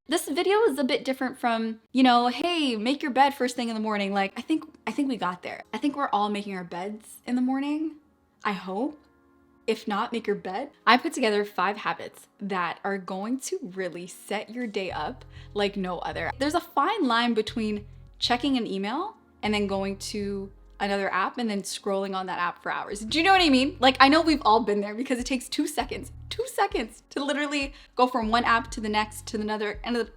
This video is a bit different from, you know, hey, make your bed first thing in the morning. Like, I think we got there. I think we're all making our beds in the morning. I hope. If not, make your bed. I put together 5 habits that are going to really set your day up like no other. There's a fine line between checking an email and then going to another app and then scrolling on that app for hours. Do you know what I mean? Like, I know we've all been there because it takes 2 seconds to literally go from one app to the next to another. And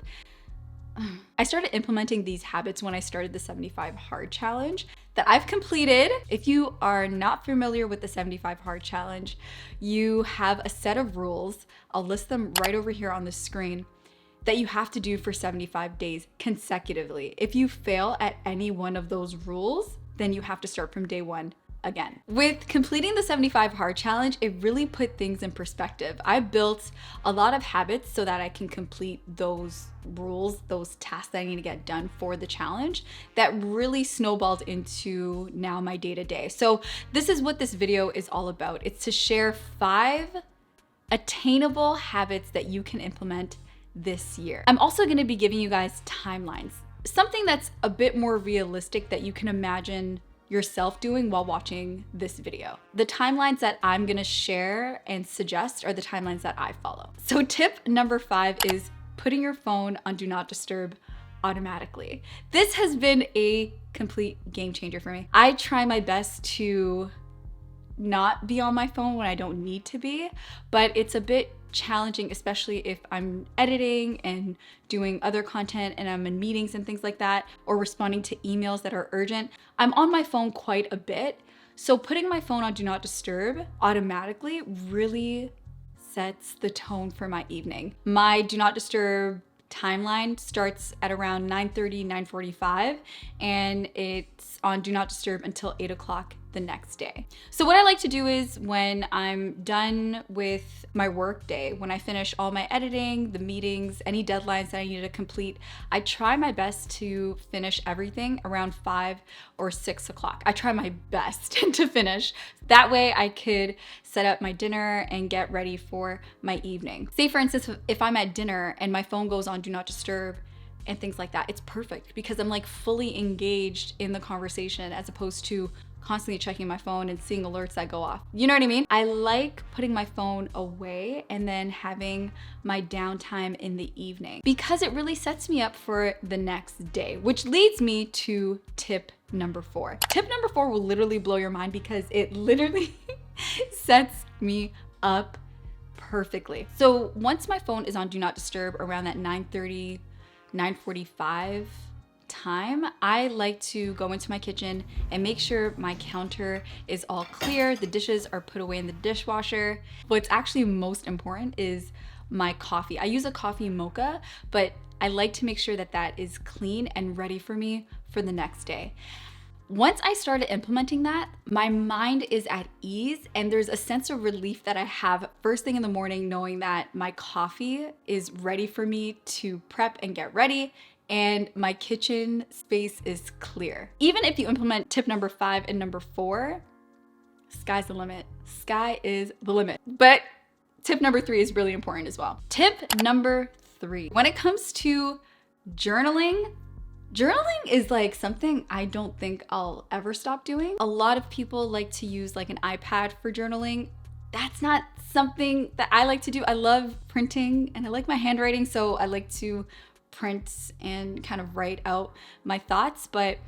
I started implementing these habits when I started the 75 Hard Challenge that I've completed. If you are not familiar with the 75 Hard Challenge, you have a set of rules. I'll list them right over here on the screen that you have to do for 75 days consecutively. If you fail at any one of those rules, then you have to start from day 1 again. With completing the 75 Hard Challenge, it really put things in perspective. I built a lot of habits so that I can complete those rules, those tasks that I need to get done for the challenge that really snowballed into now my day-to-day. So this is what this video is all about. It's to share 5 attainable habits that you can implement this year. I'm also going to be giving you guys timelines, something that's a bit more realistic that you can imagine yourself doing while watching this video. The timelines that I'm gonna share and suggest are the timelines that I follow. So tip number 5 is putting your phone on Do Not Disturb automatically. This has been a complete game changer for me. I try my best to not be on my phone when I don't need to be, but it's a bit challenging, especially if I'm editing and doing other content and I'm in meetings and things like that, or responding to emails that are urgent. I'm on my phone quite a bit. So putting my phone on Do Not Disturb automatically really sets the tone for my evening. My Do Not Disturb timeline starts at around 9:30, 9:45, and it's on Do Not Disturb until 8 o'clock the next day. So what I like to do is when I'm done with my work day, when I finish all my editing, the meetings, any deadlines that I need to complete, I try my best to finish everything around 5 or 6 o'clock. I try my best to finish. That way I could set up my dinner and get ready for my evening. Say for instance, if I'm at dinner and my phone goes on Do Not Disturb and things like that, it's perfect because I'm like fully engaged in the conversation as opposed to constantly checking my phone and seeing alerts that go off. You know what I mean? I like putting my phone away and then having my downtime in the evening because it really sets me up for the next day, which leads me to tip number 4. Tip number 4 will literally blow your mind because it literally sets me up perfectly. So once my phone is on Do Not Disturb around that 9:30, 9:45 time, I like to go into my kitchen and make sure my counter is all clear, the dishes are put away in the dishwasher. What's actually most important is my coffee. I use a coffee mocha, but I like to make sure that that is clean and ready for me for the next day. Once I started implementing that, my mind is at ease and there's a sense of relief that I have first thing in the morning knowing that my coffee is ready for me to prep and get ready and my kitchen space is clear. Even if you implement tip number 5 and number 4, sky's the limit. Sky is the limit. But tip number 3 is really important as well. Tip number 3, when it comes to journaling is like something I don't think I'll ever stop doing. A lot of people like to use like an iPad for journaling. That's not something that I like to do. I love printing and I like my handwriting, so I like to print and kind of write out my thoughts. But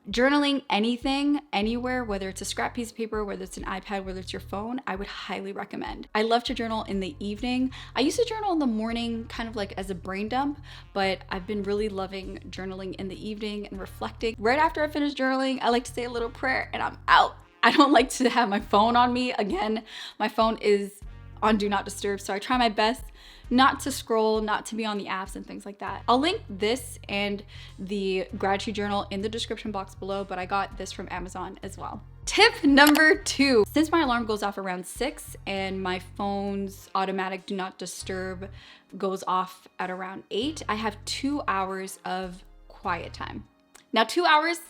journaling anything, anywhere, whether it's a scrap piece of paper, whether it's an iPad, whether it's your phone, I would highly recommend. I love to journal in the evening. I used to journal in the morning kind of like as a brain dump, but I've been really loving journaling in the evening and reflecting. Right after I finish journaling, I like to say a little prayer and I'm out. I don't like to have my phone on me. Again, my phone is on Do Not Disturb, so I try my best not to scroll, not to be on the apps and things like that. I'll link this and the gratitude journal in the description box below, but I got this from Amazon as well. Tip number 2, since my alarm goes off around 6 and my phone's automatic Do Not Disturb goes off at around 8, I have 2 hours of quiet time. Now 2 hours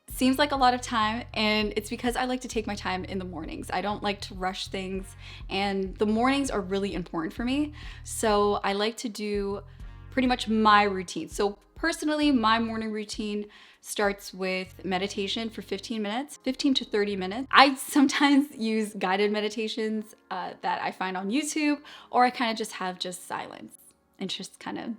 seems like a lot of time, and it's because I like to take my time in the mornings. I don't like to rush things, and the mornings are really important for me. So I like to do pretty much my routine. So personally, my morning routine starts with meditation for 15 minutes, 15 to 30 minutes. I sometimes use guided meditations that I find on YouTube, or I kind of just have silence and just kind of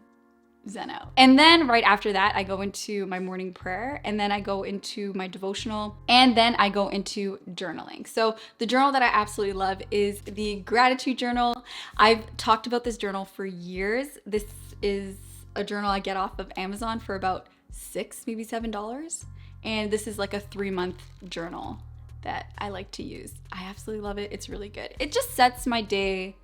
zen out. And then right after that, I go into my morning prayer, and then I go into my devotional, and then I go into journaling. So the journal that I absolutely love is the gratitude journal. I've talked about this journal for years. This is a journal I get off of Amazon for about $6, maybe $7. And this is like a 3-month journal that I like to use. I absolutely love it. It's really good. It just sets my day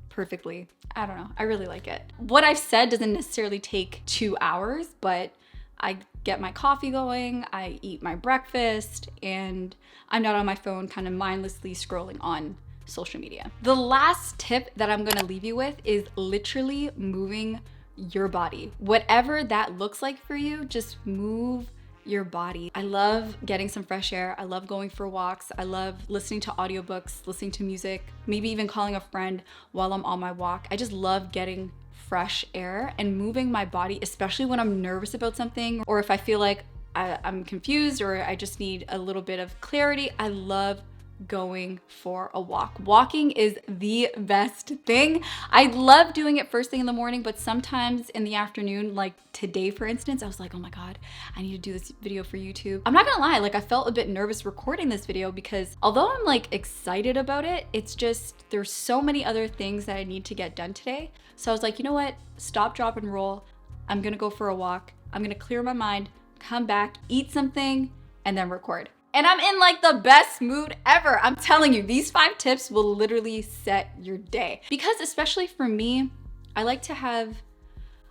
perfectly. I don't know. I really like it. What I've said doesn't necessarily take 2 hours, but I get my coffee going, I eat my breakfast, and I'm not on my phone kind of mindlessly scrolling on social media. The last tip that I'm gonna leave you with is literally moving your body. Whatever that looks like for you, just move your body. I love getting some fresh air. I love going for walks. I love listening to audiobooks, listening to music, maybe even calling a friend while I'm on my walk. I just love getting fresh air and moving my body, especially when I'm nervous about something, or if I feel like I'm confused or I just need a little bit of clarity. I love going for a walk. Walking is the best thing. I love doing it first thing in the morning, but sometimes in the afternoon, like today, for instance, I was like, oh my God, I need to do this video for YouTube. I'm not gonna lie, like I felt a bit nervous recording this video because although I'm like excited about it, it's just, there's so many other things that I need to get done today. So I was like, you know what? Stop, drop, and roll. I'm gonna go for a walk. I'm gonna clear my mind, come back, eat something, and then record. And I'm in like the best mood ever. I'm telling you, these 5 tips will literally set your day. Because especially for me, I like to have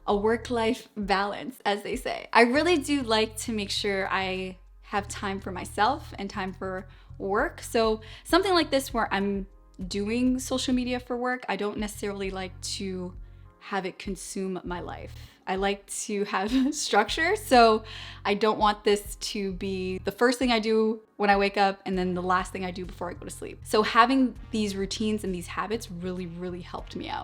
a work-life balance, as they say. I really do like to make sure I have time for myself and time for work. So something like this where I'm doing social media for work, I don't necessarily like to have it consume my life. I like to have structure, so I don't want this to be the first thing I do when I wake up and then the last thing I do before I go to sleep. So having these routines and these habits really, really helped me out.